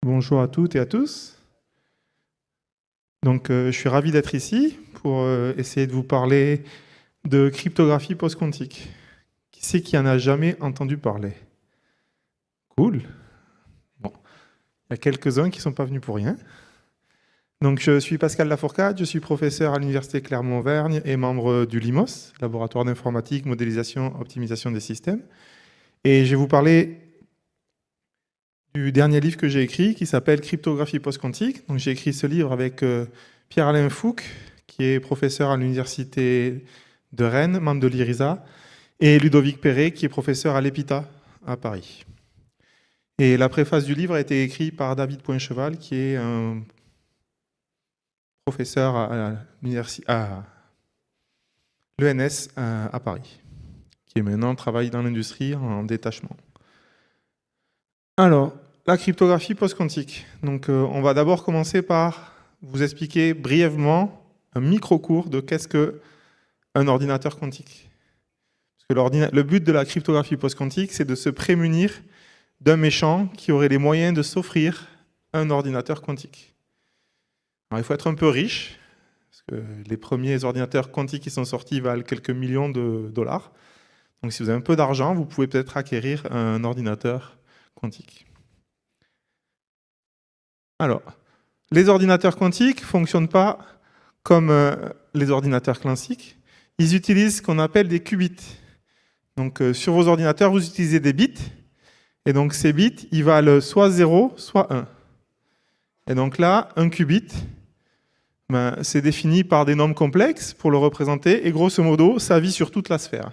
Bonjour à toutes et à tous. Donc, je suis ravi d'être ici pour essayer de vous parler de cryptographie post-quantique. Qui c'est qui en a jamais entendu parler? Cool. Bon, il y a quelques-uns qui ne sont pas venus pour rien. Donc, je suis Pascal Lafourcade, je suis professeur à l'Université Clermont-Auvergne et membre du LIMOS, Laboratoire d'informatique, modélisation, optimisation des systèmes. Et je vais vous parler du dernier livre que j'ai écrit qui s'appelle Cryptographie post-quantique. Donc, j'ai écrit ce livre avec Pierre-Alain Fouque, qui est professeur à l'Université de Rennes, membre de l'IRISA, et Ludovic Perret, qui est professeur à l'EPITA à Paris. Et la préface du livre a été écrite par David Poincheval, qui est un professeur à l'ENS à Paris, qui maintenant travaille dans l'industrie en détachement. Alors, la cryptographie post-quantique. Donc, on va d'abord commencer par vous expliquer brièvement un micro-cours de qu'est-ce qu'un ordinateur quantique. Parce que le but de la cryptographie post-quantique, c'est de se prémunir d'un méchant qui aurait les moyens de s'offrir un ordinateur quantique. Alors, il faut être un peu riche, parce que les premiers ordinateurs quantiques qui sont sortis valent quelques millions de dollars. Donc, si vous avez un peu d'argent, vous pouvez peut-être acquérir un ordinateur quantique. Alors, les ordinateurs quantiques ne fonctionnent pas comme les ordinateurs classiques. Ils utilisent ce qu'on appelle des qubits. Donc, sur vos ordinateurs, vous utilisez des bits. Et donc, ces bits, ils valent soit 0, soit 1. Et donc là, un qubit, c'est défini par des nombres complexes pour le représenter. Et grosso modo, ça vit sur toute la sphère.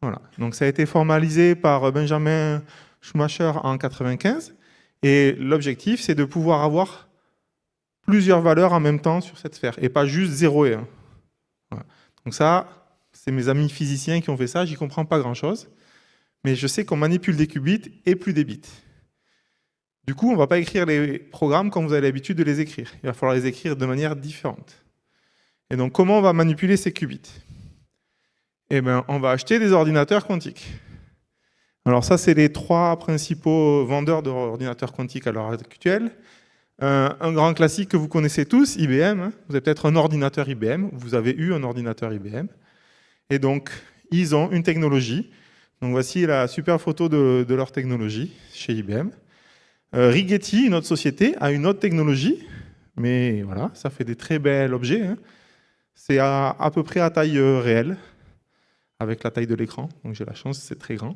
Voilà. Donc, ça a été formalisé par Benjamin Schumacher en 1995. Et l'objectif, c'est de pouvoir avoir plusieurs valeurs en même temps sur cette sphère, et pas juste 0 et 1. Voilà. Donc ça, c'est mes amis physiciens qui ont fait ça, j'y comprends pas grand-chose, mais je sais qu'on manipule des qubits et plus des bits. Du coup, on ne va pas écrire les programmes comme vous avez l'habitude de les écrire. Il va falloir les écrire de manière différente. Et donc, comment on va manipuler ces qubits? Eh bien, on va acheter des ordinateurs quantiques. Alors ça, c'est les 3 principaux vendeurs d'ordinateurs quantiques à l'heure actuelle. Un grand classique que vous connaissez tous, IBM. Vous avez peut-être un ordinateur IBM, vous avez eu un ordinateur IBM. Et donc, ils ont une technologie. Donc voici la super photo de leur technologie chez IBM. Rigetti, une autre société, a une autre technologie. Mais voilà, ça fait des très bels objets. Hein. C'est à peu près à taille réelle, avec la taille de l'écran. Donc j'ai la chance, c'est très grand.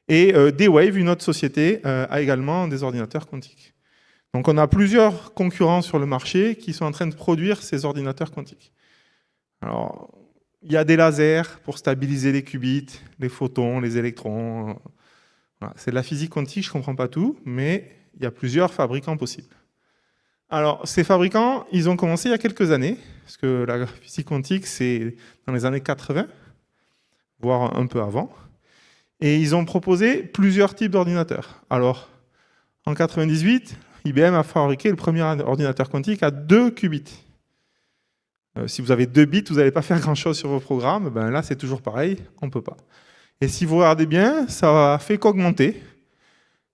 Et D-Wave, une autre société, a également des ordinateurs quantiques. Donc on a plusieurs concurrents sur le marché qui sont en train de produire ces ordinateurs quantiques. Alors, il y a des lasers pour stabiliser les qubits, les photons, les électrons. Voilà. C'est de la physique quantique, je ne comprends pas tout, mais il y a plusieurs fabricants possibles. Alors, ces fabricants, ils ont commencé il y a quelques années, parce que la physique quantique, c'est dans les années 80, voire un peu avant. Et ils ont proposé plusieurs types d'ordinateurs. Alors, en 1998, IBM a fabriqué le premier ordinateur quantique à 2 qubits. Si vous avez 2 bits, vous n'allez pas faire grand-chose sur vos programmes. Ben là, c'est toujours pareil, on ne peut pas. Et si vous regardez bien, ça a fait qu'augmenter.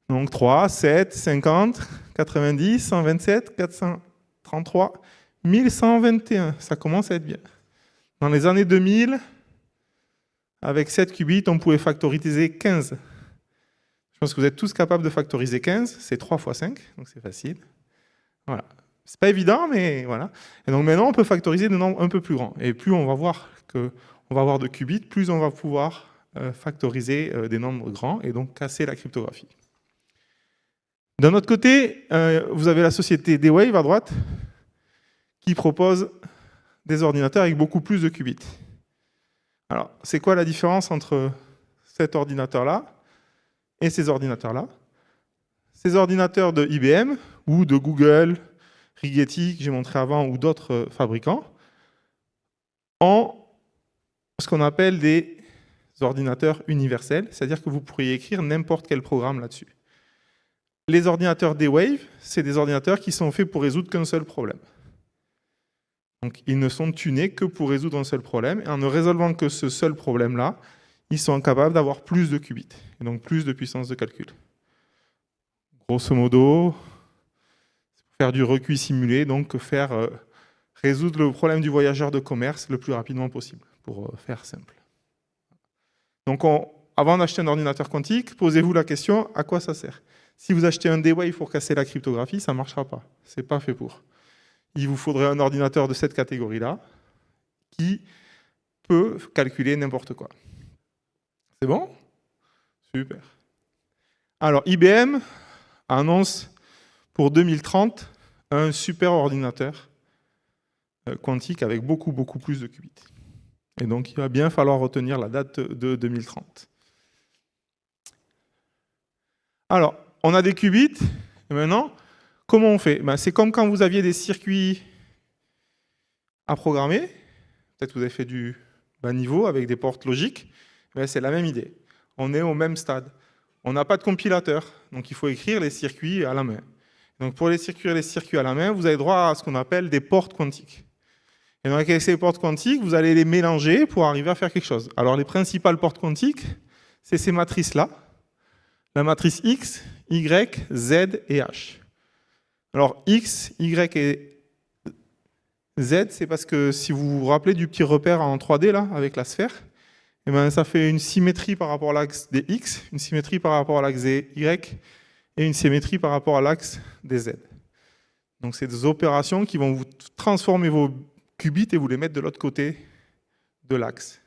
Donc 3, 7, 50, 90, 127, 433, 1121. Ça commence à être bien. Dans les années 2000, avec 7 qubits, on pouvait factoriser 15. Je pense que vous êtes tous capables de factoriser 15. C'est 3 fois 5, donc c'est facile. Voilà. C'est pas évident, mais voilà. Et donc maintenant, on peut factoriser des nombres un peu plus grands. Et plus on va voir de qubits, plus on va pouvoir factoriser des nombres grands et donc casser la cryptographie. D'un autre côté, vous avez la société D-Wave à droite qui propose des ordinateurs avec beaucoup plus de qubits. Alors, c'est quoi la différence entre cet ordinateur-là et ces ordinateurs-là? Ces ordinateurs de IBM ou de Google, Rigetti, que j'ai montré avant, ou d'autres fabricants, ont ce qu'on appelle des ordinateurs universels, c'est-à-dire que vous pourriez écrire n'importe quel programme là-dessus. Les ordinateurs D-Wave, c'est des ordinateurs qui sont faits pour résoudre qu'un seul problème. Donc, ils ne sont tunés que pour résoudre un seul problème, et en ne résolvant que ce seul problème-là, ils sont capables d'avoir plus de qubits, et donc plus de puissance de calcul. Grosso modo, faire du recuit simulé, donc résoudre le problème du voyageur de commerce le plus rapidement possible, pour faire simple. Donc, avant d'acheter un ordinateur quantique, posez-vous la question, à quoi ça sert? Si vous achetez un D-Wave pour casser la cryptographie, ça ne marchera pas. Ce n'est pas fait pour. Il vous faudrait un ordinateur de cette catégorie-là qui peut calculer n'importe quoi. C'est bon? Super. Alors, IBM annonce pour 2030 un super ordinateur quantique avec beaucoup plus de qubits. Et donc, il va bien falloir retenir la date de 2030. Alors, on a des qubits, et maintenant, comment on fait? C'est comme quand vous aviez des circuits à programmer. Peut-être que vous avez fait du bas niveau avec des portes logiques. C'est la même idée. On est au même stade. On n'a pas de compilateur, donc il faut écrire les circuits à la main. Donc pour les circuits à la main, vous avez droit à ce qu'on appelle des portes quantiques. Et donc avec ces portes quantiques, vous allez les mélanger pour arriver à faire quelque chose. Alors les principales portes quantiques, c'est ces matrices-là. La matrice X, Y, Z et H. Alors X, Y et Z, c'est parce que si vous vous rappelez du petit repère en 3D là, avec la sphère, ça fait une symétrie par rapport à l'axe des X, une symétrie par rapport à l'axe des Y et une symétrie par rapport à l'axe des Z. Donc c'est des opérations qui vont vous transformer vos qubits et vous les mettre de l'autre côté de l'axe.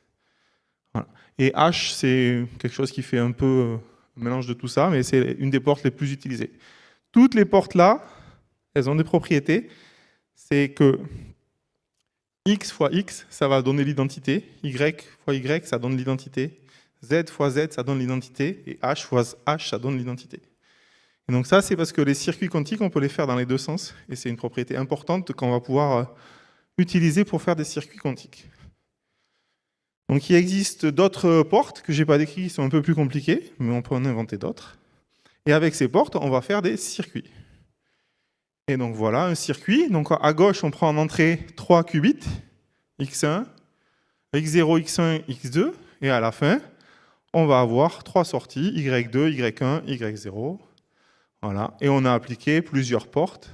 Voilà. Et H, c'est quelque chose qui fait un peu un mélange de tout ça, mais c'est une des portes les plus utilisées. Toutes les portes là, elles ont des propriétés. C'est que X fois X, ça va donner l'identité. Y fois Y, ça donne l'identité. Z fois Z, ça donne l'identité. Et H fois H, ça donne l'identité. Et donc ça, c'est parce que les circuits quantiques, on peut les faire dans les deux sens. Et c'est une propriété importante qu'on va pouvoir utiliser pour faire des circuits quantiques. Donc il existe d'autres portes que je n'ai pas décrites qui sont un peu plus compliquées, mais on peut en inventer d'autres. Et avec ces portes, on va faire des circuits. Et donc voilà un circuit. Donc à gauche, on prend en entrée 3 qubits, X1, X0, X1, X2. Et à la fin, on va avoir 3 sorties, Y2, Y1, Y0. Voilà. Et on a appliqué plusieurs portes,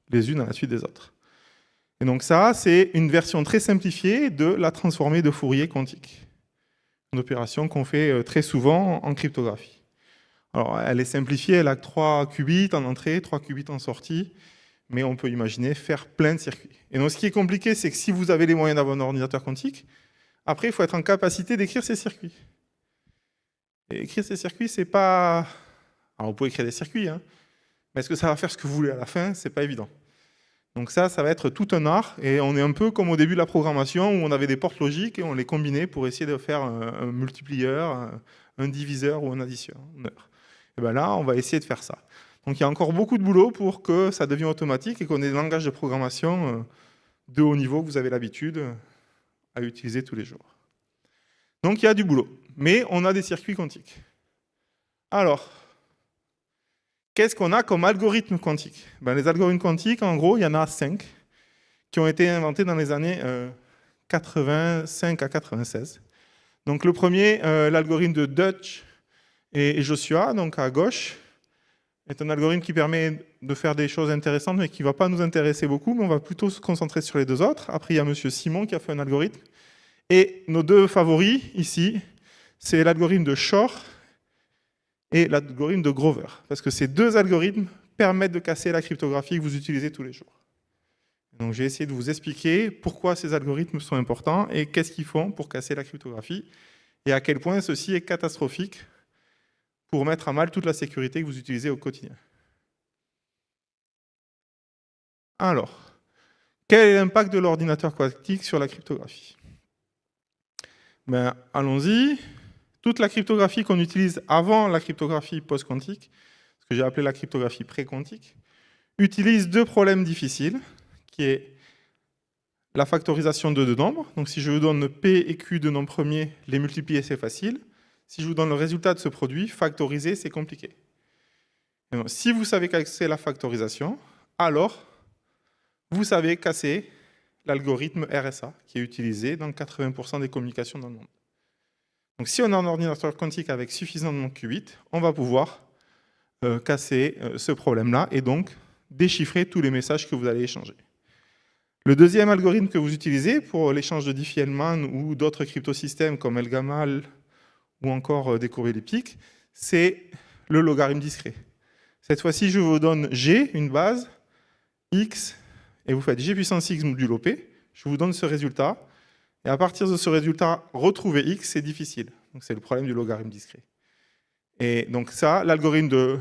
les unes à la suite des autres. Et donc ça, c'est une version très simplifiée de la transformée de Fourier quantique. Une opération qu'on fait très souvent en cryptographie. Alors, elle est simplifiée, elle a 3 qubits en entrée, 3 qubits en sortie, mais on peut imaginer faire plein de circuits. Et donc, ce qui est compliqué, c'est que si vous avez les moyens d'avoir un ordinateur quantique, après, il faut être en capacité d'écrire ces circuits. Et écrire ces circuits, c'est pas... Alors, vous pouvez écrire des circuits, hein, mais est-ce que ça va faire ce que vous voulez à la fin? C'est pas évident. Donc ça va être tout un art, et on est un peu comme au début de la programmation, où on avait des portes logiques, et on les combinait pour essayer de faire un multiplieur, un diviseur ou un additionneur. Et bien là, on va essayer de faire ça. Donc il y a encore beaucoup de boulot pour que ça devienne automatique et qu'on ait des langages de programmation de haut niveau que vous avez l'habitude à utiliser tous les jours. Donc il y a du boulot, mais on a des circuits quantiques. Alors, qu'est-ce qu'on a comme algorithme quantique? Les algorithmes quantiques, en gros, il y en a 5 qui ont été inventés dans les années 85 à 96. Donc le premier, l'algorithme de Deutsch et Joshua, donc à gauche, est un algorithme qui permet de faire des choses intéressantes, mais qui ne va pas nous intéresser beaucoup, mais on va plutôt se concentrer sur les deux autres. Après, il y a M. Simon qui a fait un algorithme. Et nos deux favoris, ici, c'est l'algorithme de Shor et l'algorithme de Grover. Parce que ces deux algorithmes permettent de casser la cryptographie que vous utilisez tous les jours. Donc j'ai essayé de vous expliquer pourquoi ces algorithmes sont importants et qu'est-ce qu'ils font pour casser la cryptographie et à quel point ceci est catastrophique pour mettre à mal toute la sécurité que vous utilisez au quotidien. Alors, quel est l'impact de l'ordinateur quantique sur la cryptographie? Allons-y. Toute la cryptographie qu'on utilise avant la cryptographie post-quantique, ce que j'ai appelé la cryptographie pré-quantique, utilise deux problèmes difficiles, qui est la factorisation de deux nombres. Donc si je vous donne P et Q de nombres premiers, les multiplier, c'est facile. Si je vous donne le résultat de ce produit, factoriser, c'est compliqué. Donc, si vous savez casser la factorisation, alors vous savez casser l'algorithme RSA, qui est utilisé dans 80% des communications dans le monde. Donc si on a un ordinateur quantique avec suffisamment de qubits, on va pouvoir casser ce problème-là et donc déchiffrer tous les messages que vous allez échanger. Le deuxième algorithme que vous utilisez pour l'échange de Diffie-Hellman ou d'autres cryptosystèmes comme Elgamal ou encore des courbes elliptiques, c'est le logarithme discret. Cette fois-ci, je vous donne G, une base, X, et vous faites G puissance X modulo P. Je vous donne ce résultat. Et à partir de ce résultat, retrouver X, c'est difficile. Donc c'est le problème du logarithme discret. Et donc ça, l'algorithme de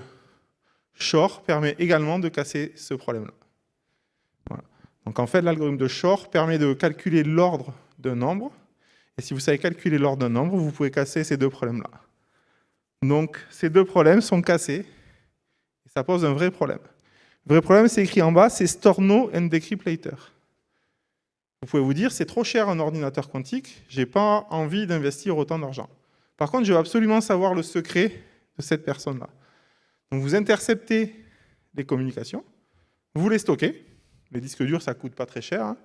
Shor permet également de casser ce problème-là. Voilà. Donc en fait, l'algorithme de Shor permet de calculer l'ordre d'un nombre. Et si vous savez calculer l'ordre d'un nombre, vous pouvez casser ces deux problèmes-là. Donc ces deux problèmes sont cassés. Et ça pose un vrai problème. Le vrai problème, c'est écrit en bas, c'est store no and decrypt later. Vous pouvez vous dire, c'est trop cher un ordinateur quantique, j'ai pas envie d'investir autant d'argent. Par contre, je veux absolument savoir le secret de cette personne-là. Donc vous interceptez les communications, vous les stockez. Les disques durs, ça coûte pas très cher. Hein.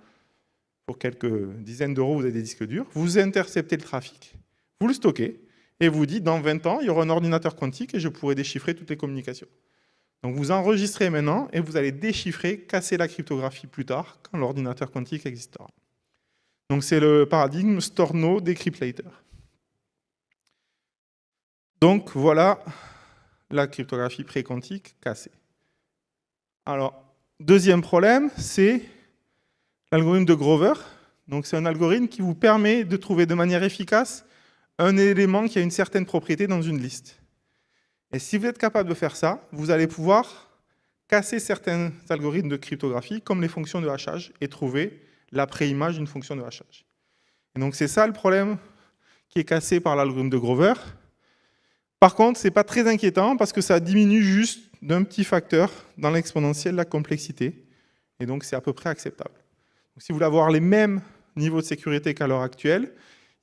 Pour quelques dizaines d'euros, vous avez des disques durs. Vous interceptez le trafic, vous le stockez, et vous dites, dans 20 ans, il y aura un ordinateur quantique et je pourrai déchiffrer toutes les communications. Donc vous enregistrez maintenant et vous allez déchiffrer, casser la cryptographie plus tard, quand l'ordinateur quantique existera. Donc c'est le paradigme store no, decrypt later. Donc voilà la cryptographie pré-quantique cassée. Alors, deuxième problème, c'est l'algorithme de Grover. Donc c'est un algorithme qui vous permet de trouver de manière efficace un élément qui a une certaine propriété dans une liste. Et si vous êtes capable de faire ça, vous allez pouvoir casser certains algorithmes de cryptographie, comme les fonctions de hachage, et trouver la préimage d'une fonction de hachage. Et donc c'est ça le problème qui est cassé par l'algorithme de Grover. Par contre, ce n'est pas très inquiétant, parce que ça diminue juste d'un petit facteur dans l'exponentielle la complexité. Et donc c'est à peu près acceptable. Donc, si vous voulez avoir les mêmes niveaux de sécurité qu'à l'heure actuelle,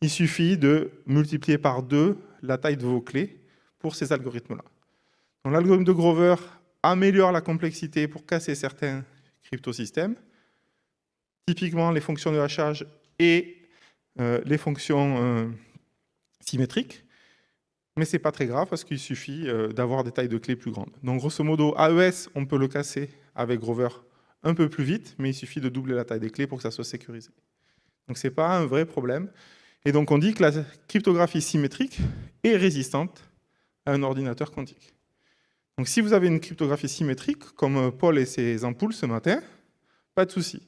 il suffit de multiplier par 2 la taille de vos clés pour ces algorithmes-là. Donc l'algorithme de Grover améliore la complexité pour casser certains cryptosystèmes, typiquement les fonctions de hachage et les fonctions symétriques, mais ce n'est pas très grave parce qu'il suffit d'avoir des tailles de clés plus grandes. Donc grosso modo, AES, on peut le casser avec Grover un peu plus vite, mais il suffit de doubler la taille des clés pour que ça soit sécurisé. Donc ce n'est pas un vrai problème. Et donc on dit que la cryptographie symétrique est résistante à un ordinateur quantique. Donc si vous avez une cryptographie symétrique, comme Paul et ses ampoules ce matin, pas de souci.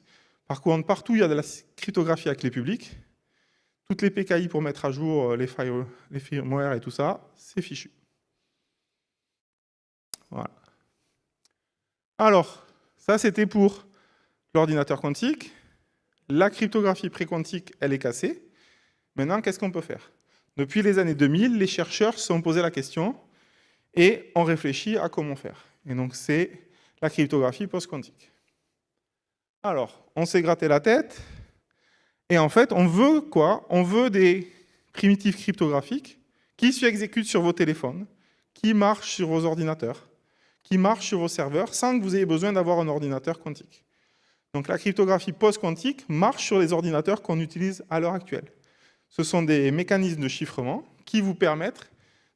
Par contre, partout où il y a de la cryptographie à clé publique, toutes les PKI pour mettre à jour les firmware et tout ça, c'est fichu. Voilà. Alors, ça c'était pour l'ordinateur quantique. La cryptographie pré-quantique, elle est cassée. Maintenant, qu'est-ce qu'on peut faire? Depuis les années 2000, les chercheurs se sont posé la question et ont réfléchi à comment faire. Et donc, c'est la cryptographie post-quantique. Alors, on s'est gratté la tête et en fait, on veut quoi? On veut des primitives cryptographiques qui s'exécutent sur vos téléphones, qui marchent sur vos ordinateurs, qui marchent sur vos serveurs sans que vous ayez besoin d'avoir un ordinateur quantique. Donc, la cryptographie post-quantique marche sur les ordinateurs qu'on utilise à l'heure actuelle. Ce sont des mécanismes de chiffrement qui vous permettent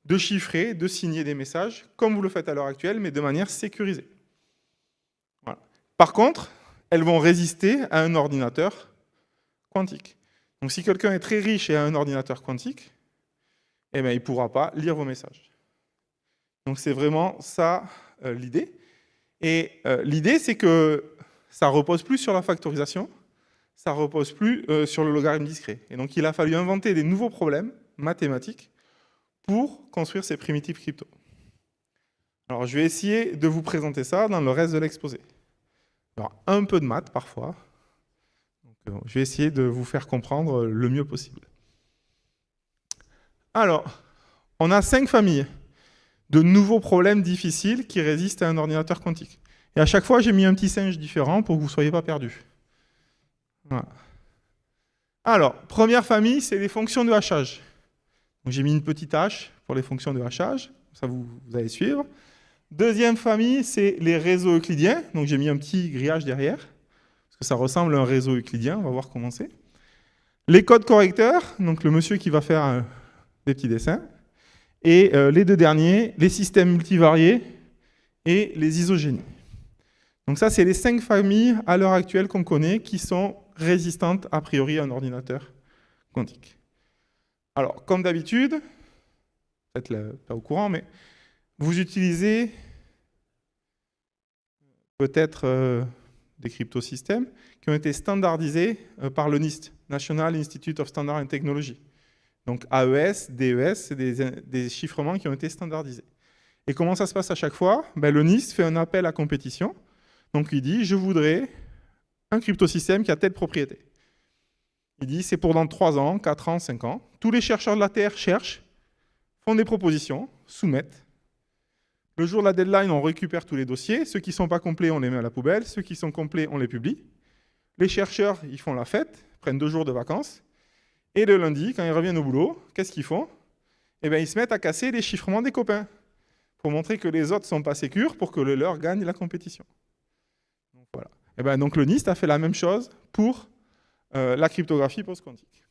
de chiffrer, de signer des messages, comme vous le faites à l'heure actuelle, mais de manière sécurisée. Voilà. Par contre, elles vont résister à un ordinateur quantique. Donc si quelqu'un est très riche et a un ordinateur quantique, eh bien, il ne pourra pas lire vos messages. Donc c'est vraiment ça l'idée. Et l'idée, c'est que ça ne repose plus sur la factorisation, ça ne repose plus sur le logarithme discret. Et donc, il a fallu inventer des nouveaux problèmes mathématiques pour construire ces primitives crypto. Alors, je vais essayer de vous présenter ça dans le reste de l'exposé. Alors, un peu de maths parfois. Donc, je vais essayer de vous faire comprendre le mieux possible. Alors, on a 5 familles de nouveaux problèmes difficiles qui résistent à un ordinateur quantique. Et à chaque fois, j'ai mis un petit singe différent pour que vous ne soyez pas perdus. Voilà. Alors, première famille, c'est les fonctions de hachage. J'ai mis une petite hache pour les fonctions de hachage, ça vous allez suivre. Deuxième famille, c'est les réseaux euclidiens. Donc j'ai mis un petit grillage derrière, parce que ça ressemble à un réseau euclidien, on va voir comment c'est. Les codes correcteurs, donc le monsieur qui va faire des petits dessins. Et les deux derniers, les systèmes multivariés et les isogénies. Donc ça, c'est les 5 familles à l'heure actuelle qu'on connaît qui sont résistantes a priori à un ordinateur quantique. Alors, comme d'habitude, peut-être pas au courant, mais vous utilisez peut-être des cryptosystèmes qui ont été standardisés par le NIST, National Institute of Standards and Technology. Donc AES, DES, c'est des chiffrements qui ont été standardisés. Et comment ça se passe à chaque fois? Le NIST fait un appel à compétition. Donc il dit, je voudrais un cryptosystème qui a telle propriété. Il dit, c'est pour dans 3 ans, 4 ans, 5 ans. Tous les chercheurs de la Terre cherchent, font des propositions, soumettent. Le jour de la deadline, on récupère tous les dossiers. Ceux qui ne sont pas complets, on les met à la poubelle. Ceux qui sont complets, on les publie. Les chercheurs, ils font la fête, prennent 2 jours de vacances. Et le lundi, quand ils reviennent au boulot, qu'est-ce qu'ils font? Eh bien, ils se mettent à casser les chiffrements des copains pour montrer que les autres ne sont pas sécures pour que le leur gagne la compétition. Donc, voilà. Et bien, donc le NIST a fait la même chose pour la cryptographie post-quantique.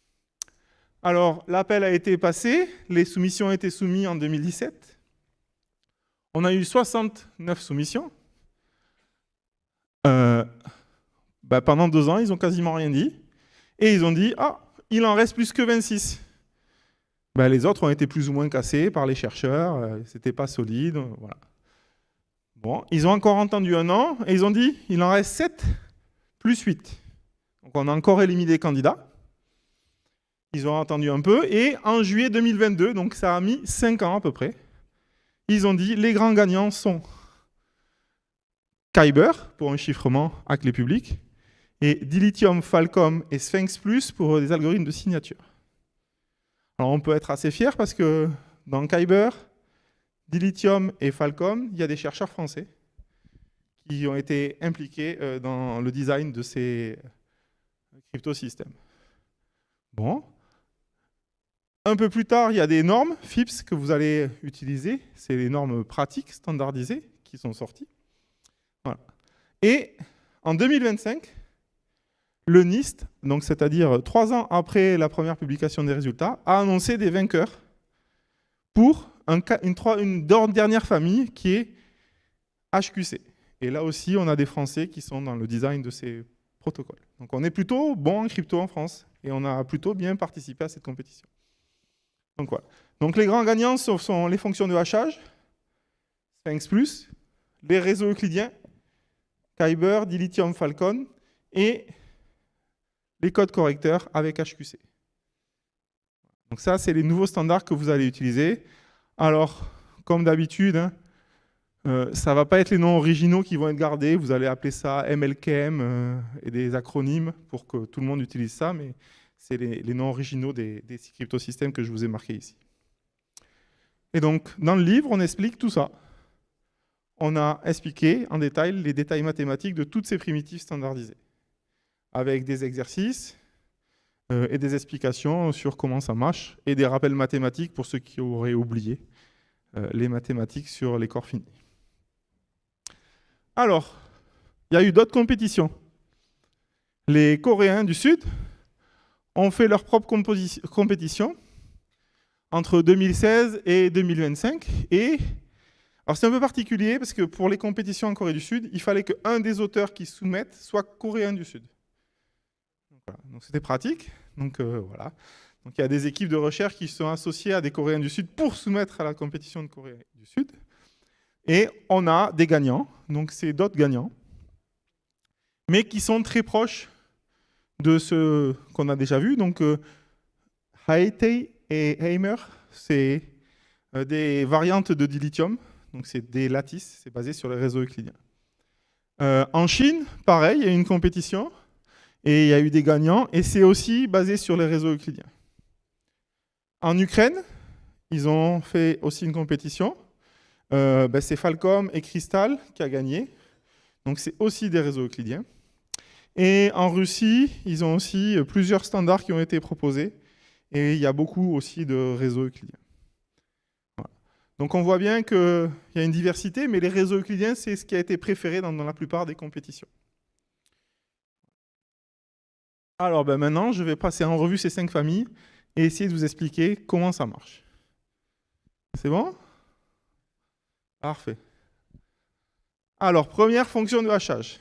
Alors, l'appel a été passé, les soumissions ont été soumises en 2017. On a eu 69 soumissions. Pendant 2 ans, ils n'ont quasiment rien dit. Et ils ont dit, ah, il en reste plus que 26. Les autres ont été plus ou moins cassés par les chercheurs, c'était pas solide. Voilà. Bon, ils ont encore entendu 1 an et ils ont dit, il en reste 7 plus 8. Donc on a encore éliminé des candidats. Ils ont entendu un peu et en juillet 2022, donc ça a mis 5 ans à peu près, ils ont dit, les grands gagnants sont Kyber pour un chiffrement à clé publique et Dilithium, Falcom et Sphinx Plus pour des algorithmes de signature. Alors on peut être assez fier parce que dans Kyber, Dilithium et Falcom, il y a des chercheurs français qui ont été impliqués dans le design de ces cryptosystèmes. Bon. Un peu plus tard, il y a des normes FIPS que vous allez utiliser. C'est les normes pratiques standardisées qui sont sorties. Voilà. Et en 2025, le NIST, donc c'est-à-dire 3 ans après la première publication des résultats, a annoncé des vainqueurs pour une dernière famille qui est HQC. Et là aussi, on a des Français qui sont dans le design de ces protocoles. Donc on est plutôt bon en crypto en France et on a plutôt bien participé à cette compétition. Donc voilà. Donc les grands gagnants sont les fonctions de hachage, Sphinx Plus, les réseaux euclidiens, Kyber, Dilithium, Falcon et les codes correcteurs avec HQC. Donc ça, c'est les nouveaux standards que vous allez utiliser. Alors, comme d'habitude, ça ne va pas être les noms originaux qui vont être gardés. Vous allez appeler ça MLKM et des acronymes pour que tout le monde utilise ça, mais c'est les noms originaux des cryptosystèmes que je vous ai marqués ici. Et donc, dans le livre, on explique tout ça. On a expliqué en détail les détails mathématiques de toutes ces primitives standardisées, avec des exercices et des explications sur comment ça marche, et des rappels mathématiques pour ceux qui auraient oublié les mathématiques sur les corps finis. Alors, il y a eu d'autres compétitions. Les Coréens du Sud ont fait leur propre compétition entre 2016 et 2025. Alors c'est un peu particulier parce que pour les compétitions en Corée du Sud, il fallait qu'un des auteurs qui soumettent soit coréen du Sud. Donc c'était pratique. Donc voilà. Donc il y a des équipes de recherche qui sont associées à des Coréens du Sud pour soumettre à la compétition de Corée du Sud. Et on a des gagnants. Donc c'est d'autres gagnants, mais qui sont très proches de ce qu'on a déjà vu. Donc Haitei et Heimer, c'est des variantes de dilithium. Donc c'est des lattices, c'est basé sur les réseaux euclidiens. En Chine, pareil, il y a eu une compétition et il y a eu des gagnants et c'est aussi basé sur les réseaux euclidiens. En Ukraine, ils ont fait aussi une compétition. C'est Falcom et Crystal qui a gagné. Donc c'est aussi des réseaux euclidiens. Et en Russie, ils ont aussi plusieurs standards qui ont été proposés. Et il y a beaucoup aussi de réseaux euclidiens. Voilà. Donc on voit bien qu'il y a une diversité, mais les réseaux euclidiens, c'est ce qui a été préféré dans la plupart des compétitions. Alors maintenant, je vais passer en revue ces 5 familles et essayer de vous expliquer comment ça marche. C'est bon ? Parfait. Alors, première fonction de hachage.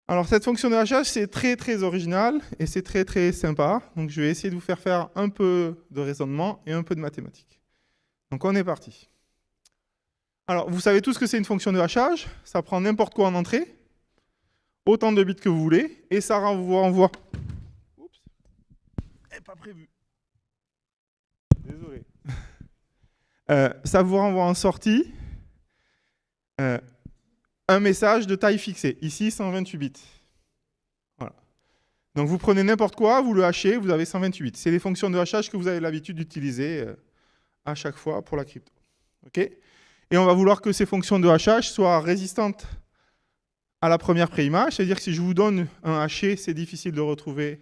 Alors, cette fonction de hachage, c'est très, très original et c'est très, très sympa. Donc, je vais essayer de vous faire un peu de raisonnement et un peu de mathématiques. Donc, on est parti. Alors, vous savez tous que c'est une fonction de hachage. Ça prend n'importe quoi en entrée, autant de bits que vous voulez, et ça vous renvoie... Oups, pas prévu. Désolé. Ça vous renvoie en sortie un message de taille fixée. Ici, 128 bits. Voilà. Donc, vous prenez n'importe quoi, vous le hachez, vous avez 128 bits. C'est les fonctions de hachage que vous avez l'habitude d'utiliser à chaque fois pour la crypto. OK ? Et on va vouloir que ces fonctions de hachage soient résistantes à la première préimage, c'est-à-dire que si je vous donne un haché, c'est difficile de retrouver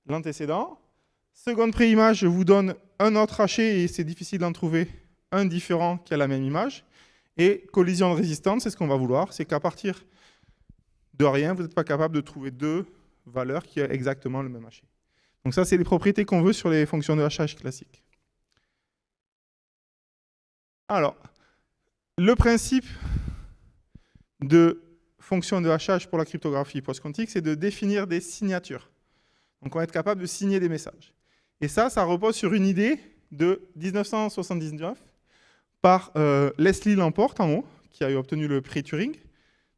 l'antécédent. Seconde préimage, je vous donne un autre haché et c'est difficile d'en trouver un différent qui a la même image. Et collision de résistance, c'est ce qu'on va vouloir, c'est qu'à partir de rien, vous n'êtes pas capable de trouver deux valeurs qui ont exactement le même haché. Donc ça, c'est les propriétés qu'on veut sur les fonctions de hachage classiques. Alors, le principe de fonction de hachage pour la cryptographie post-quantique, c'est de définir des signatures. Donc on va être capable de signer des messages. Et ça repose sur une idée de 1979 par Leslie Lamport, en haut, qui a obtenu le prix Turing,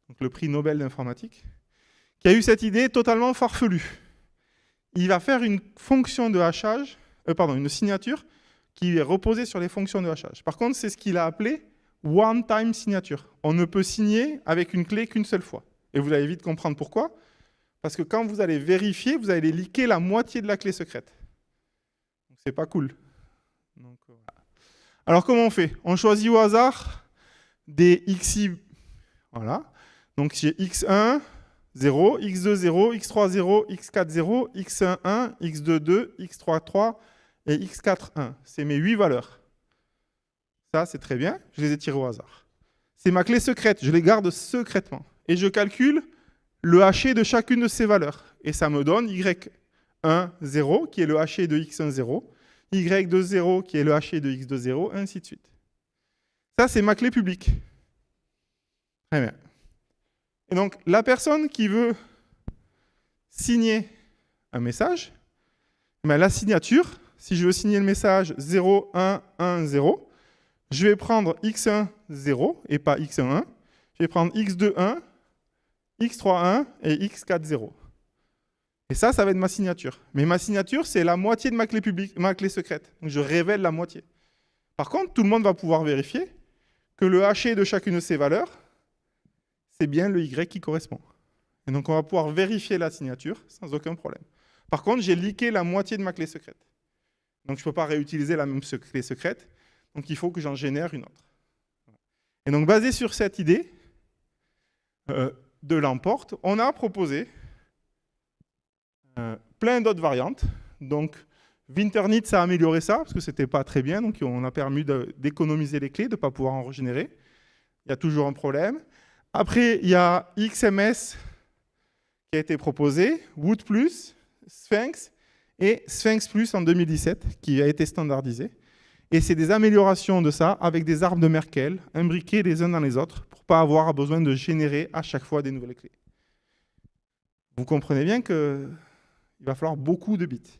donc le prix Nobel d'informatique, qui a eu cette idée totalement farfelue. Il va faire une fonction de hachage, une signature qui est reposée sur les fonctions de hachage. Par contre, c'est ce qu'il a appelé one-time signature. On ne peut signer avec une clé qu'une seule fois. Et vous allez vite comprendre pourquoi. Parce que quand vous allez vérifier, vous allez leaker la moitié de la clé secrète. Donc, c'est pas cool. Donc, voilà. Alors, comment on fait? On choisit au hasard des xi. Voilà. Donc, j'ai x1, 0, x2, 0, x3, 0, x4, 0, x1, 1, x2, 2, x3, 3 et x4, 1. C'est mes 8 valeurs. Ça, c'est très bien. Je les ai tirées au hasard. C'est ma clé secrète. Je les garde secrètement. Et je calcule le haché de chacune de ces valeurs. Et ça me donne y1, 0, qui est le haché de x1, 0, y2, 0, qui est le haché de x2, 0, et ainsi de suite. Ça, c'est ma clé publique. Très bien. Et donc, la personne qui veut signer un message, la signature, si je veux signer le message 0, 1, 1, 0, je vais prendre x1, 0, et pas x1, 1. Je vais prendre x2, 1, x3, 1 et x4, 0. Et ça va être ma signature. Mais ma signature, c'est la moitié de ma clé publique, ma clé secrète. Donc, je révèle la moitié. Par contre, tout le monde va pouvoir vérifier que le haché de chacune de ces valeurs, c'est bien le y qui correspond. Et donc, on va pouvoir vérifier la signature sans aucun problème. Par contre, j'ai leaké la moitié de ma clé secrète. Donc, je ne peux pas réutiliser la même clé secrète. Donc, il faut que j'en génère une autre. Et donc, basé sur cette idée de Lamport, on a proposé plein d'autres variantes. Donc, Winternitz a amélioré ça, parce que ce n'était pas très bien. Donc, on a permis d'économiser les clés, de ne pas pouvoir en régénérer. Il y a toujours un problème. Après, il y a XMS qui a été proposé, Wood+, Sphinx et Sphinx Plus en 2017, qui a été standardisé. Et c'est des améliorations de ça avec des arbres de Merkle imbriqués les uns dans les autres pour ne pas avoir besoin de générer à chaque fois des nouvelles clés. Vous comprenez bien qu'il va falloir beaucoup de bits.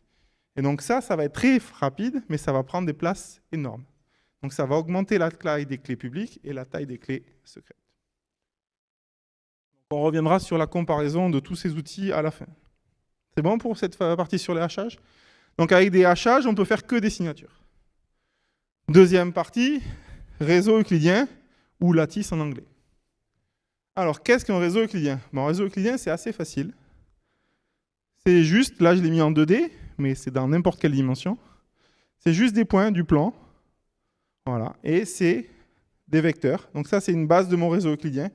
Et donc ça va être très rapide, mais ça va prendre des places énormes. Donc ça va augmenter la taille des clés publiques et la taille des clés secrètes. On reviendra sur la comparaison de tous ces outils à la fin. C'est bon pour cette partie sur les hachages? Donc avec des hachages, on ne peut faire que des signatures. Deuxième partie, réseau euclidien, ou lattice en anglais. Alors, qu'est-ce qu'un réseau euclidien? Un réseau euclidien, c'est assez facile. C'est juste, là je l'ai mis en 2D, mais c'est dans n'importe quelle dimension. C'est juste des points du plan. Voilà. Et c'est des vecteurs. Donc ça, c'est une base de mon réseau euclidien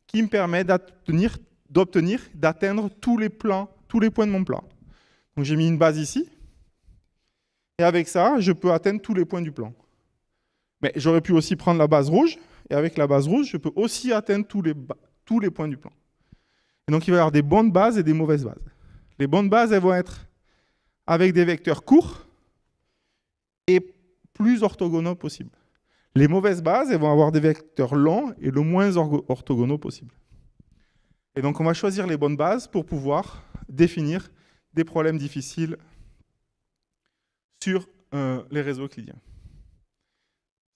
qui me permet d'atteindre tous les points de mon plan. Donc j'ai mis une base ici. Et avec ça, je peux atteindre tous les points du plan. Mais j'aurais pu aussi prendre la base rouge. Et avec la base rouge, je peux aussi atteindre tous les points du plan. Et donc il va y avoir des bonnes bases et des mauvaises bases. Les bonnes bases, elles vont être avec des vecteurs courts et plus orthogonaux possible. Les mauvaises bases, elles vont avoir des vecteurs longs et le moins orthogonaux possible. Et donc, on va choisir les bonnes bases pour pouvoir définir des problèmes difficiles sur les réseaux euclidiens.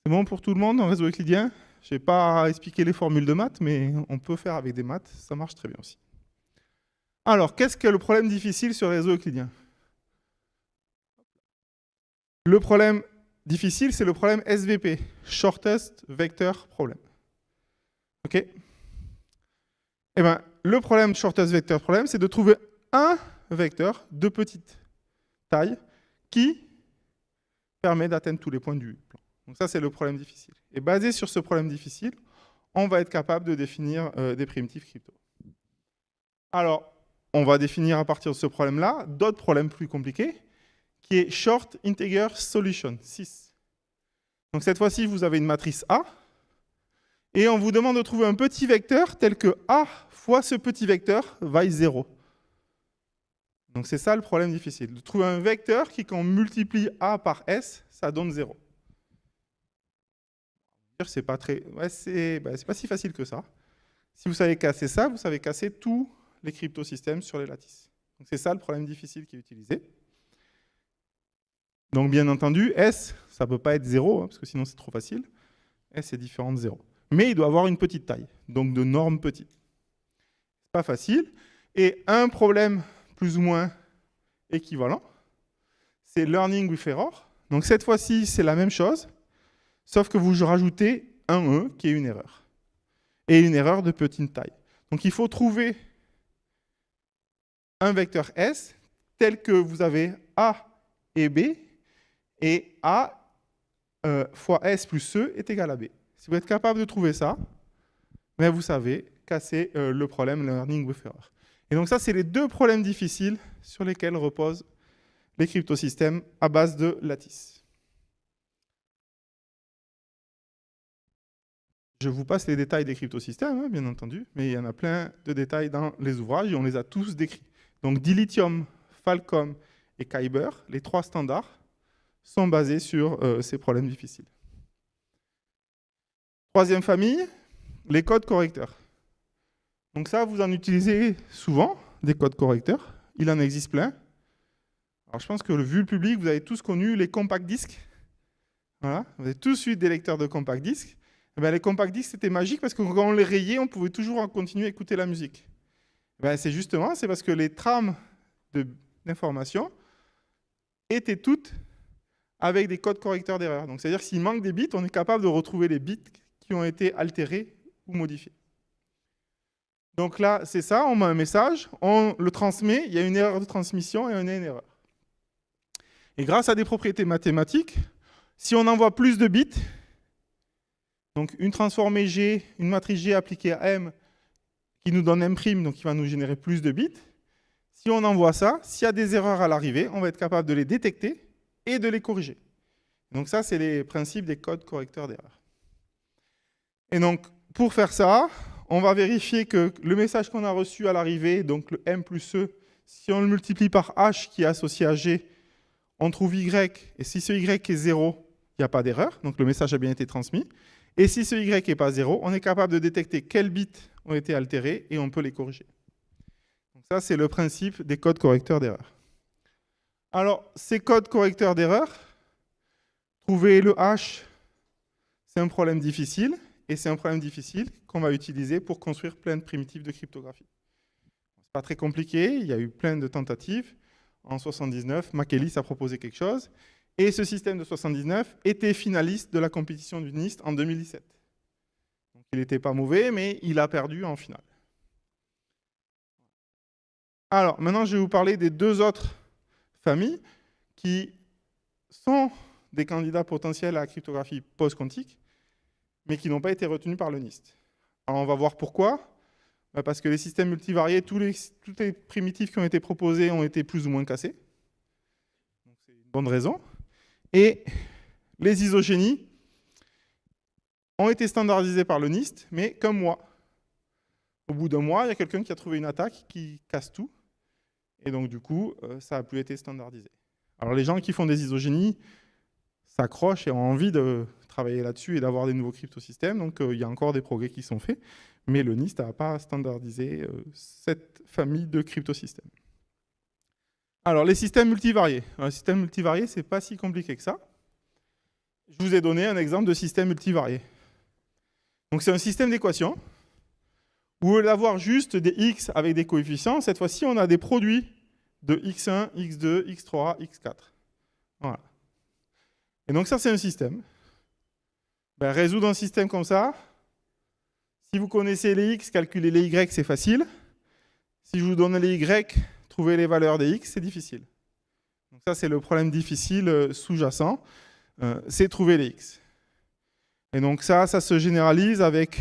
C'est bon pour tout le monde en réseau euclidien? Je n'ai pas expliqué les formules de maths, mais on peut faire avec des maths, ça marche très bien aussi. Alors, qu'est-ce que le problème difficile sur les réseaux euclidiens? Le problème difficile, c'est le problème SVP, Shortest Vector Problem. OK? Eh bien, le problème Shortest Vector Problem, c'est de trouver un vecteur de petite taille qui permet d'atteindre tous les points du plan. Donc ça, c'est le problème difficile. Et basé sur ce problème difficile, on va être capable de définir des primitives crypto. Alors, on va définir à partir de ce problème-là d'autres problèmes plus compliqués, qui est Short Integer Solution, 6. Donc cette fois-ci, vous avez une matrice A, et on vous demande de trouver un petit vecteur tel que A fois ce petit vecteur vaille 0. Donc c'est ça le problème difficile, de trouver un vecteur qui, quand on multiplie A par S, ça donne 0. C'est pas très... ouais, c'est pas si facile que ça. Si vous savez casser ça, vous savez casser tous les cryptosystèmes sur les lattices. Donc c'est ça le problème difficile qui est utilisé. Donc bien entendu, S, ça ne peut pas être 0, parce que sinon c'est trop facile. S est différent de 0. Mais il doit avoir une petite taille, donc de normes petites. C'est pas facile. Et un problème plus ou moins équivalent, c'est Learning with Error. Donc cette fois-ci, c'est la même chose, sauf que vous rajoutez un E qui est une erreur. Et une erreur de petite taille. Donc il faut trouver un vecteur S tel que vous avez A et B, et A fois S plus E est égal à B. Si vous êtes capable de trouver ça, ben vous savez casser le problème Learning with Error. Et donc ça, c'est les deux problèmes difficiles sur lesquels reposent les cryptosystèmes à base de lattice. Je vous passe les détails des cryptosystèmes, hein, bien entendu, mais il y en a plein de détails dans les ouvrages et on les a tous décrits. Donc Dilithium, Falcom et Kyber, les trois standards, sont basés sur ces problèmes difficiles. Troisième famille, les codes correcteurs. Donc ça, vous en utilisez souvent, des codes correcteurs. Il en existe plein. Alors je pense que vu le public, vous avez tous connu les compact disques. Voilà, vous avez tous eu des lecteurs de compact disques. Eh bien, les compact disques, c'était magique parce que quand on les rayait, on pouvait toujours continuer à écouter la musique. Eh bien, c'est parce que les trames d'information étaient toutes avec des codes correcteurs d'erreur. Donc, c'est-à-dire que s'il manque des bits, on est capable de retrouver les bits qui ont été altérés ou modifiés. Donc là, c'est ça, on met un message, on le transmet, il y a une erreur de transmission et on a une erreur. Et grâce à des propriétés mathématiques, si on envoie plus de bits, donc une transformée G, une matrice G appliquée à M, qui nous donne M', donc qui va nous générer plus de bits, si on envoie ça, s'il y a des erreurs à l'arrivée, on va être capable de les détecter et de les corriger. Donc ça, c'est les principes des codes correcteurs d'erreur. Et donc, pour faire ça, on va vérifier que le message qu'on a reçu à l'arrivée, donc le M plus E, si on le multiplie par H qui est associé à G, on trouve Y, et si ce Y est 0, il n'y a pas d'erreur, donc le message a bien été transmis. Et si ce Y n'est pas 0, on est capable de détecter quels bits ont été altérés et on peut les corriger. Donc ça, c'est le principe des codes correcteurs d'erreur. Alors, ces codes correcteurs d'erreur, trouver le H, c'est un problème difficile, et c'est un problème difficile qu'on va utiliser pour construire plein de primitives de cryptographie. Ce n'est pas très compliqué, il y a eu plein de tentatives. En 1979, Michaelis a proposé quelque chose, et ce système de 1979 était finaliste de la compétition du NIST en 2017. Donc, il n'était pas mauvais, mais il a perdu en finale. Alors, maintenant, je vais vous parler des deux autres familles qui sont des candidats potentiels à la cryptographie post-quantique, mais qui n'ont pas été retenus par le NIST. Alors, on va voir pourquoi. Parce que les systèmes multivariés, toutes les primitives qui ont été proposées ont été plus ou moins cassées. Donc, c'est une bonne raison. Et les isogénies ont été standardisées par le NIST, mais comme moi. Au bout d'un mois, il y a quelqu'un qui a trouvé une attaque qui casse tout. Et donc, du coup, ça n'a plus été standardisé. Alors, les gens qui font des isogénies s'accrochent et ont envie de travailler là-dessus et d'avoir des nouveaux cryptosystèmes. Donc, il y a encore des progrès qui sont faits. Mais le NIST n'a pas standardisé cette famille de cryptosystèmes. Alors, les systèmes multivariés. Un système multivarié, ce n'est pas si compliqué que ça. Je vous ai donné un exemple de système multivarié. Donc, c'est un système d'équations où, au lieu d'avoir juste des x avec des coefficients, cette fois-ci, on a des produits de x1, x2, x3, x4. Voilà. Et donc, ça, c'est un système. Ben, résoudre un système comme ça, si vous connaissez les x, calculer les y, c'est facile. Si je vous donne les y, trouver les valeurs des x, c'est difficile. Donc ça, c'est le problème difficile sous-jacent, c'est trouver les x. Et donc ça se généralise avec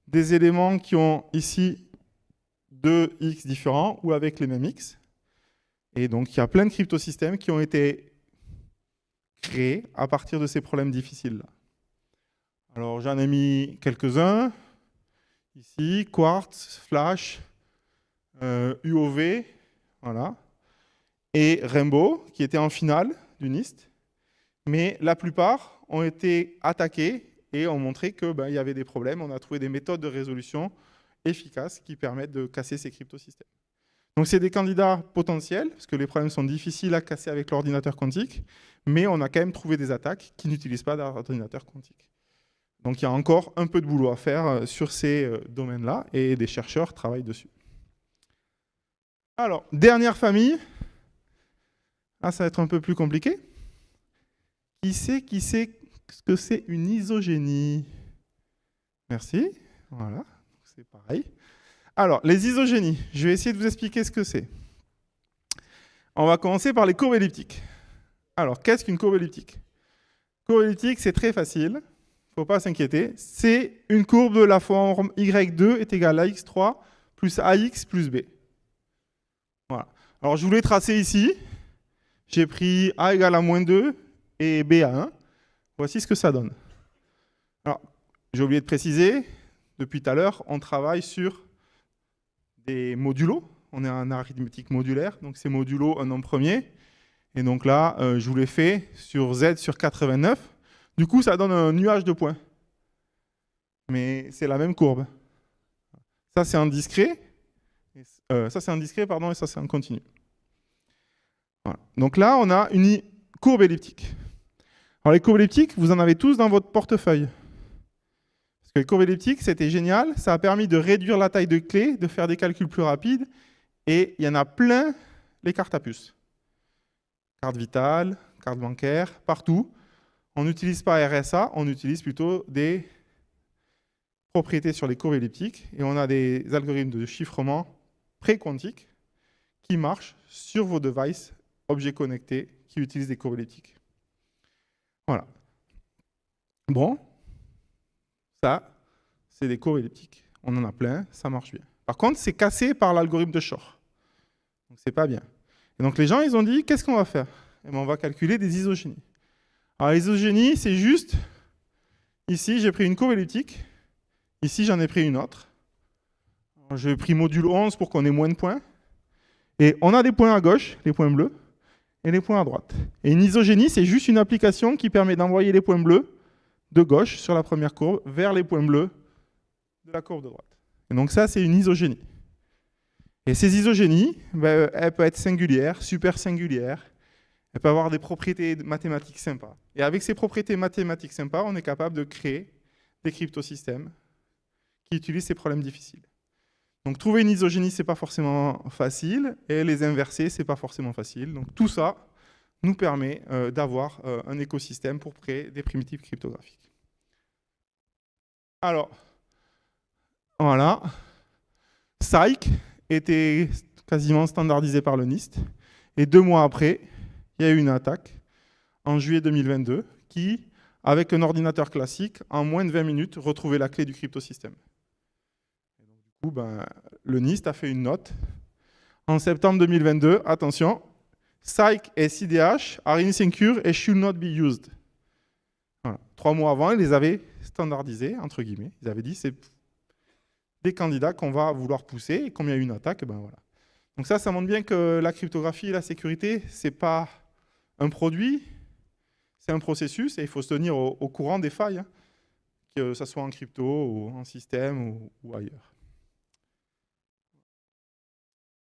des éléments qui ont ici deux x différents ou avec les mêmes x. Et donc il y a plein de cryptosystèmes qui ont été créés à partir de ces problèmes difficiles-là. Alors j'en ai mis quelques-uns. Ici, Quartz, Flash, UOV, voilà, et Rainbow, qui était en finale du NIST. Mais la plupart ont été attaqués et ont montré qu'il y avait des problèmes. On a trouvé des méthodes de résolution efficaces qui permettent de casser ces cryptosystèmes. Donc c'est des candidats potentiels, parce que les problèmes sont difficiles à casser avec l'ordinateur quantique, mais on a quand même trouvé des attaques qui n'utilisent pas d'ordinateur quantique. Donc il y a encore un peu de boulot à faire sur ces domaines-là, et des chercheurs travaillent dessus. Alors, dernière famille. Là, ça va être un peu plus compliqué. Qui sait ce que c'est une isogénie? Merci. Voilà, c'est pareil. Alors, les isogénies, je vais essayer de vous expliquer ce que c'est. On va commencer par les courbes elliptiques. Alors, qu'est-ce qu'une courbe elliptique? Courbe elliptique, c'est très facile. Il ne faut pas s'inquiéter. C'est une courbe de la forme y2 est égale à x3 plus ax plus b. Voilà. Alors, je voulais tracer ici. J'ai pris a égale à moins 2 et b à 1. Voici ce que ça donne. Alors, j'ai oublié de préciser, depuis tout à l'heure, on travaille sur des modulos. On est en arithmétique modulaire, donc c'est modulo un nombre premier. Et donc là, je vous l'ai fait sur z sur 89. Du coup, ça donne un nuage de points. Mais c'est la même courbe. Ça, c'est un discret. Ça, c'est un discret, pardon, et ça, c'est un continu. Voilà. Donc là, on a une courbe elliptique. Alors, les courbes elliptiques, vous en avez tous dans votre portefeuille. Parce que les courbes elliptiques, c'était génial. Ça a permis de réduire la taille de clé, de faire des calculs plus rapides. Et il y en a plein, les cartes à puce. Carte vitale, carte bancaire, partout. On n'utilise pas RSA, on utilise plutôt des propriétés sur les courbes elliptiques. Et on a des algorithmes de chiffrement pré-quantiques qui marchent sur vos devices, objets connectés, qui utilisent des courbes elliptiques. Voilà. Bon, ça, c'est des courbes elliptiques. On en a plein, ça marche bien. Par contre, c'est cassé par l'algorithme de Shor. Donc, c'est pas bien. Et donc, les gens, ils ont dit, qu'est-ce qu'on va faire? Et bien, on va calculer des isogénies. Alors, les isogénies, c'est juste, ici, j'ai pris une courbe elliptique. Ici, j'en ai pris une autre. J'ai pris module 11 pour qu'on ait moins de points. Et on a des points à gauche, les points bleus, et les points à droite. Et une isogénie, c'est juste une application qui permet d'envoyer les points bleus de gauche sur la première courbe vers les points bleus de la courbe de droite. Et donc ça, c'est une isogénie. Et ces isogénies, elles peuvent être singulières, super singulières. Elles peuvent avoir des propriétés mathématiques sympas. Et avec ces propriétés mathématiques sympas, on est capable de créer des cryptosystèmes qui utilisent ces problèmes difficiles. Donc trouver une isogénie, ce n'est pas forcément facile, et les inverser, ce n'est pas forcément facile. Donc tout ça nous permet d'avoir un écosystème pour créer des primitives cryptographiques. Alors, voilà. Cyc était quasiment standardisé par le NIST, et 2 mois après, il y a eu une attaque, en juillet 2022, qui, avec un ordinateur classique, en moins de 20 minutes, retrouvait la clé du cryptosystème. Du coup, le NIST a fait une note. En septembre 2022, attention, Cyc et CDH are insecure and should not be used. Voilà. 3 mois avant, ils les avaient standardisés, entre guillemets. Ils avaient dit c'est des candidats qu'on va vouloir pousser, et comme il y a eu une attaque, voilà. Donc ça montre bien que la cryptographie et la sécurité, ce n'est pas un produit, c'est un processus et il faut se tenir au courant des failles, hein, que ce soit en crypto ou en système ou ailleurs.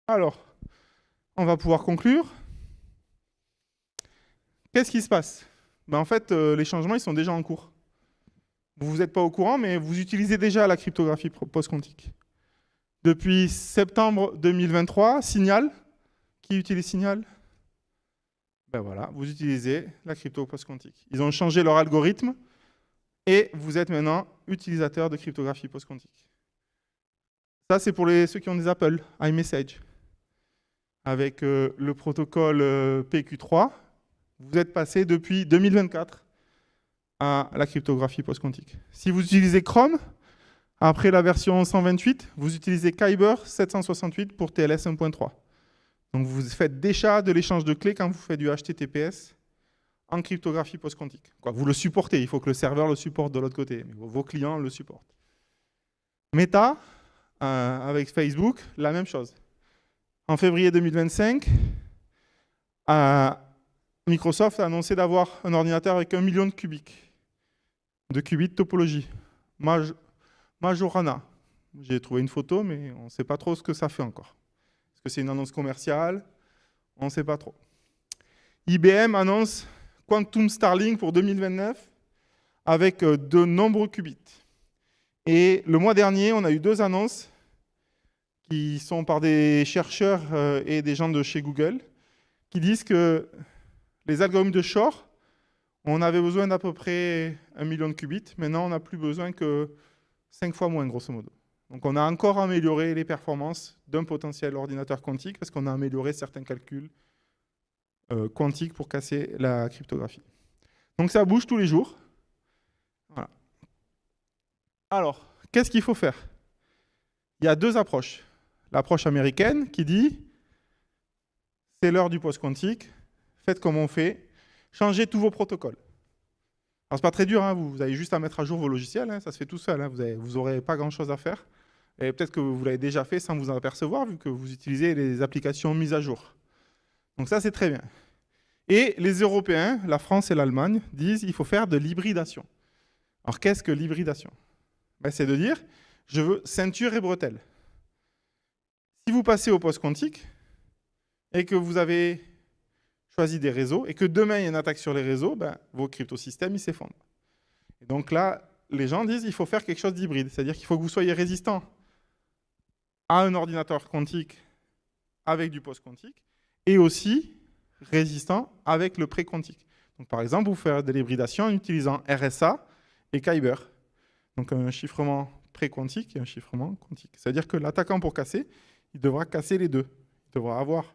Alors, on va pouvoir conclure. Qu'est-ce qui se passe? En fait, les changements ils sont déjà en cours. Vous n'êtes pas au courant, mais vous utilisez déjà la cryptographie post-quantique. Depuis septembre 2023, Signal, qui utilise Signal? Ben voilà, vous utilisez la crypto post-quantique. Ils ont changé leur algorithme et vous êtes maintenant utilisateur de cryptographie post-quantique. Ça, c'est pour ceux qui ont des Apple, iMessage. Avec le protocole PQ3, vous êtes passé depuis 2024 à la cryptographie post-quantique. Si vous utilisez Chrome, après la version 128, vous utilisez Kyber 768 pour TLS 1.3. Donc vous faites déjà de l'échange de clés quand vous faites du HTTPS en cryptographie post-quantique. Vous le supportez, il faut que le serveur le supporte de l'autre côté, mais vos clients le supportent. Meta, avec Facebook, la même chose. En février 2025, Microsoft a annoncé d'avoir un ordinateur avec 1 million de qubits de topologie. Majorana. J'ai trouvé une photo, mais on ne sait pas trop ce que ça fait encore. Est-ce que c'est une annonce commerciale? On ne sait pas trop. IBM annonce Quantum Starling pour 2029 avec de nombreux qubits. Et le mois dernier, on a eu 2 annonces qui sont par des chercheurs et des gens de chez Google qui disent que les algorithmes de Shor, on avait besoin d'à peu près 1 million de qubits. Maintenant, on n'a plus besoin que 5 fois moins, grosso modo. Donc, on a encore amélioré les performances d'un potentiel ordinateur quantique parce qu'on a amélioré certains calculs quantiques pour casser la cryptographie. Donc, ça bouge tous les jours. Voilà. Alors, qu'est-ce qu'il faut faire? Il y a 2 approches. L'approche américaine qui dit c'est l'heure du post-quantique, faites comme on fait, changez tous vos protocoles. Alors, c'est pas très dur, hein, vous avez juste à mettre à jour vos logiciels, hein, ça se fait tout seul, hein, vous n'aurez pas grand-chose à faire. Et peut-être que vous l'avez déjà fait sans vous en apercevoir, vu que vous utilisez les applications mises à jour. Donc ça, c'est très bien. Et les Européens, la France et l'Allemagne, disent qu'il faut faire de l'hybridation. Alors, qu'est-ce que l'hybridation? C'est de dire, je veux ceinture et bretelle. Si vous passez au post-quantique et que vous avez choisi des réseaux et que demain il y a une attaque sur les réseaux, vos cryptosystèmes ils s'effondrent. Et donc là, les gens disent qu'il faut faire quelque chose d'hybride, c'est-à-dire qu'il faut que vous soyez résistant à un ordinateur quantique avec du post-quantique et aussi résistant avec le pré-quantique. Donc par exemple, vous faites de l'hybridation en utilisant RSA et Kyber. Donc un chiffrement pré-quantique et un chiffrement quantique. C'est-à-dire que l'attaquant pour casser, il devra casser les deux. Il devra avoir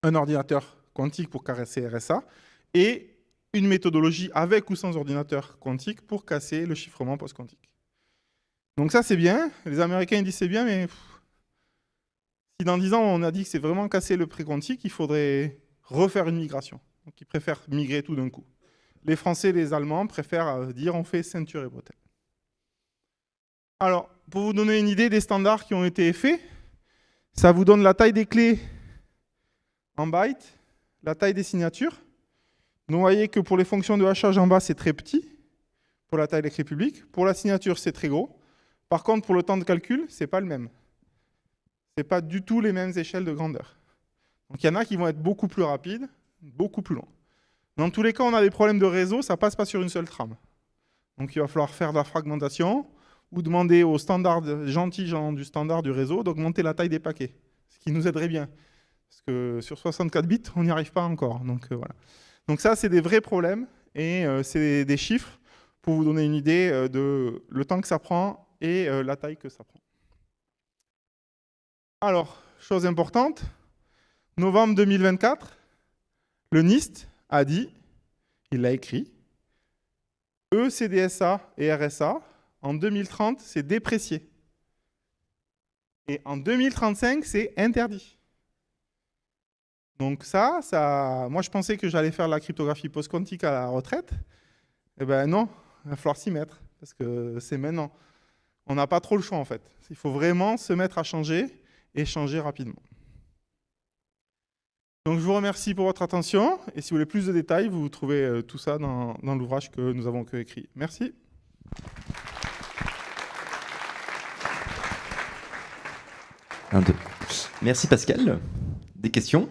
un ordinateur quantique pour casser RSA et une méthodologie avec ou sans ordinateur quantique pour casser le chiffrement post-quantique. Donc ça, c'est bien. Les Américains disent c'est bien, mais si dans 10 ans, on a dit que c'est vraiment casser le pré-quantique, il faudrait refaire une migration. Donc ils préfèrent migrer tout d'un coup. Les Français et les Allemands préfèrent dire on fait ceinture et bretelle. Alors, pour vous donner une idée des standards qui ont été faits, ça vous donne la taille des clés en bytes, la taille des signatures. Donc, vous voyez que pour les fonctions de hachage en bas, c'est très petit, pour la taille des clés publiques. Pour la signature, c'est très gros. Par contre, pour le temps de calcul, ce n'est pas le même. Ce n'est pas du tout les mêmes échelles de grandeur. Donc, il y en a qui vont être beaucoup plus rapides, beaucoup plus longs. Dans tous les cas, on a des problèmes de réseau, ça ne passe pas sur une seule trame. Donc, il va falloir faire de la fragmentation ou demander aux gentils gens du standard du réseau d'augmenter la taille des paquets, ce qui nous aiderait bien. Parce que sur 64 bits, on n'y arrive pas encore. Donc, voilà. Donc ça, c'est des vrais problèmes et c'est des chiffres pour vous donner une idée de le temps que ça prend et la taille que ça prend. Alors, chose importante, novembre 2024, le NIST a dit, il l'a écrit, ECDSA et RSA, en 2030, c'est déprécié. Et en 2035, c'est interdit. Donc ça, moi je pensais que j'allais faire la cryptographie post-quantique à la retraite. Eh ben non, il va falloir s'y mettre, parce que c'est maintenant. On n'a pas trop le choix en fait. Il faut vraiment se mettre à changer et changer rapidement. Donc je vous remercie pour votre attention et si vous voulez plus de détails, vous trouvez tout ça dans l'ouvrage que nous avons écrit. Merci. Un, deux. Merci Pascal. Des questions?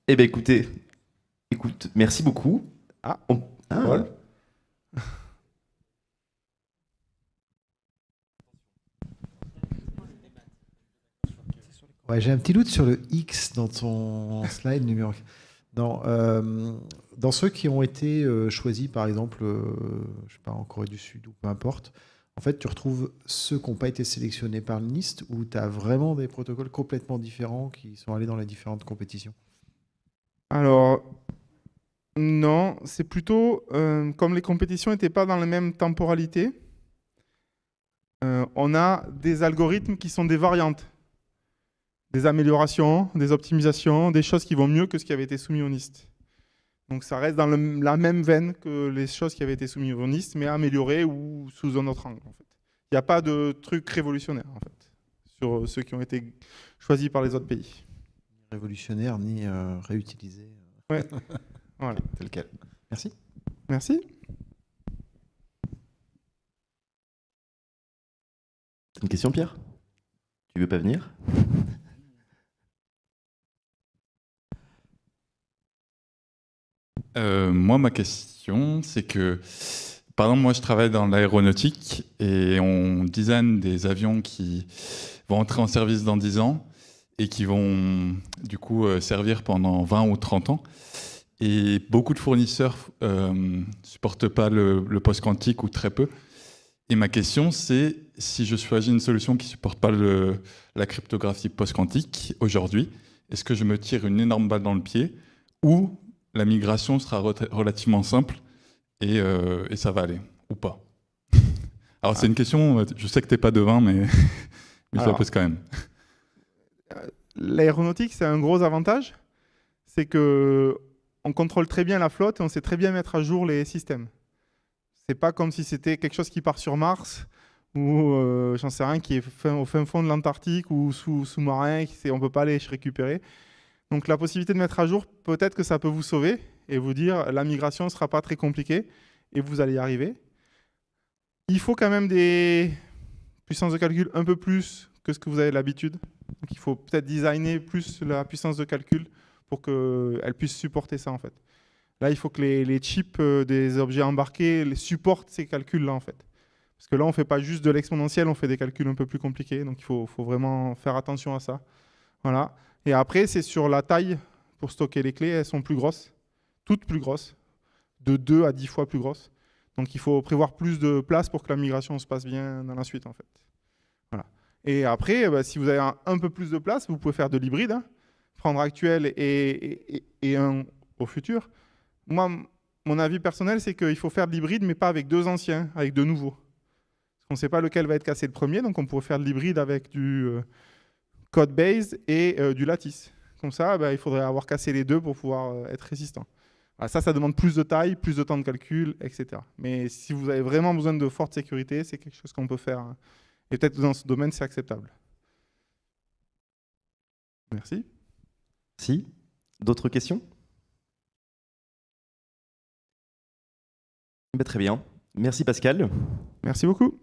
Eh bien écoute, merci beaucoup. Paul. Ouais, j'ai un petit doute sur le X dans ton slide numéro. Dans ceux qui ont été choisis, par exemple, je sais pas, en Corée du Sud ou peu importe, en fait, tu retrouves ceux qui n'ont pas été sélectionnés par le NIST ou tu as vraiment des protocoles complètement différents qui sont allés dans les différentes compétitions? Alors, non, c'est plutôt, comme les compétitions n'étaient pas dans la même temporalité, on a des algorithmes qui sont des variantes, des améliorations, des optimisations, des choses qui vont mieux que ce qui avait été soumis au NIST. Donc ça reste dans la même veine que les choses qui avaient été soumises au NIST, mais améliorées ou sous un autre angle, en fait. Il n'y a pas de truc révolutionnaire, en fait, sur ceux qui ont été choisis par les autres pays. Ni révolutionnaire, ni réutilisé. Ouais, voilà. Tel quel. Merci. Merci. T'as une question, Pierre? Tu veux pas venir? Moi, ma question, c'est que, par exemple, moi, je travaille dans l'aéronautique et on design des avions qui vont entrer en service dans 10 ans et qui vont, du coup, servir pendant 20 ou 30 ans. Et beaucoup de fournisseurs supportent pas le post-quantique ou très peu. Et ma question, c'est si je choisis une solution qui supporte pas la cryptographie post-quantique aujourd'hui, est-ce que je me tire une énorme balle dans le pied ou la migration sera relativement simple et ça va aller, ou pas? Alors, c'est une question, je sais que tu n'es pas devin, mais je la pose quand même. L'aéronautique, c'est un gros avantage, c'est qu'on contrôle très bien la flotte et on sait très bien mettre à jour les systèmes. C'est pas comme si c'était quelque chose qui part sur Mars ou, j'en sais rien, qui est au fin fond de l'Antarctique ou sous-marin, on ne peut pas aller récupérer. Donc la possibilité de mettre à jour, peut-être que ça peut vous sauver et vous dire la migration ne sera pas très compliquée et vous allez y arriver. Il faut quand même des puissances de calcul un peu plus que ce que vous avez l'habitude. Donc il faut peut-être designer plus la puissance de calcul pour qu'elle puisse supporter ça en fait. Là, il faut que les chips des objets embarqués supportent ces calculs-là en fait. Parce que là, on ne fait pas juste de l'exponentiel, on fait des calculs un peu plus compliqués. Donc il faut vraiment faire attention à ça. Voilà. Et après, c'est sur la taille pour stocker les clés. Elles sont plus grosses, toutes plus grosses, de 2 à 10 fois plus grosses. Donc il faut prévoir plus de place pour que la migration se passe bien dans la suite en fait. Voilà. Et après, si vous avez un peu plus de place, vous pouvez faire de l'hybride, hein, prendre actuel et un au futur. Moi, mon avis personnel, c'est qu'il faut faire de l'hybride, mais pas avec 2 anciens, avec 2 nouveaux. Parce qu'on ne sait pas lequel va être cassé le premier, donc on pourrait faire de l'hybride avec du code base et du lattice. Comme ça, il faudrait avoir cassé les 2 pour pouvoir être résistant. Alors ça demande plus de taille, plus de temps de calcul, etc. Mais si vous avez vraiment besoin de forte sécurité, c'est quelque chose qu'on peut faire. Hein. Et peut-être dans ce domaine, c'est acceptable. Merci. Si. D'autres questions? Très bien. Merci Pascal. Merci beaucoup.